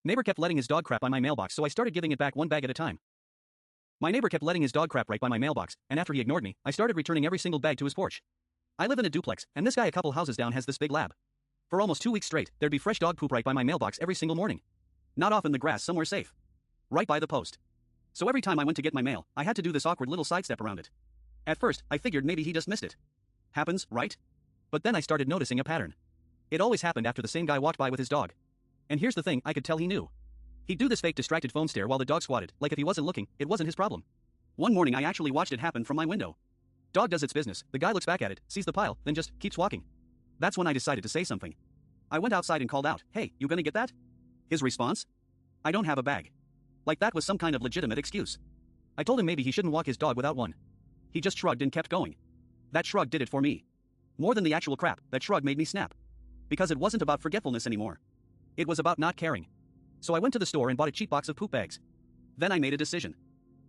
Neighbor kept letting his dog crap by my mailbox, so I started giving it back one bag at a time. My neighbor kept letting his dog crap right by my mailbox, and after he ignored me, I started returning every single bag to his porch. I live in a duplex, and this guy a couple houses down has this big lab. For almost 2 weeks straight, there'd be fresh dog poop right by my mailbox every single morning. Not off in the grass somewhere safe. Right by the post. So every time I went to get my mail, I had to do this awkward little sidestep around it. At first, I figured maybe he just missed it. Happens, right? But then I started noticing a pattern. It always happened after the same guy walked by with his dog. And here's the thing, I could tell he knew. He'd do this fake distracted phone stare while the dog squatted, like if he wasn't looking, it wasn't his problem. One morning I actually watched it happen from my window. Dog does its business, the guy looks back at it, sees the pile, then just keeps walking. That's when I decided to say something. I went outside and called out, "Hey, you gonna get that?" His response? "I don't have a bag." Like that was some kind of legitimate excuse. I told him maybe he shouldn't walk his dog without one. He just shrugged and kept going. That shrug did it for me. More than the actual crap, that shrug made me snap. Because it wasn't about forgetfulness anymore. It was about not caring. So I went to the store and bought a cheap box of poop bags. Then I made a decision.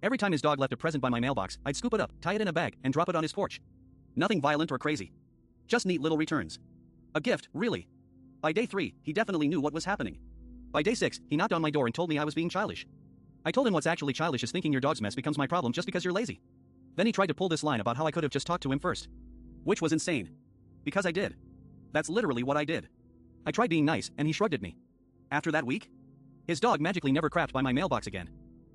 Every time his dog left a present by my mailbox, I'd scoop it up, tie it in a bag, and drop it on his porch. Nothing violent or crazy. Just neat little returns. A gift, really. By day 3, he definitely knew what was happening. By day 6, he knocked on my door and told me I was being childish. I told him what's actually childish is thinking your dog's mess becomes my problem just because you're lazy. Then he tried to pull this line about how I could have just talked to him first. Which was insane. Because I did. That's literally what I did. I tried being nice, and he shrugged at me. After that week, his dog magically never crapped by my mailbox again.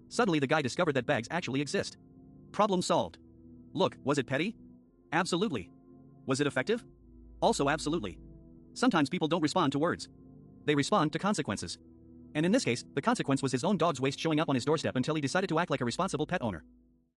Suddenly the guy discovered that bags actually exist. Problem solved. Look, was it petty? Absolutely. Was it effective? Also absolutely. Sometimes people don't respond to words. They respond to consequences. And in this case, the consequence was his own dog's waste showing up on his doorstep until he decided to act like a responsible pet owner.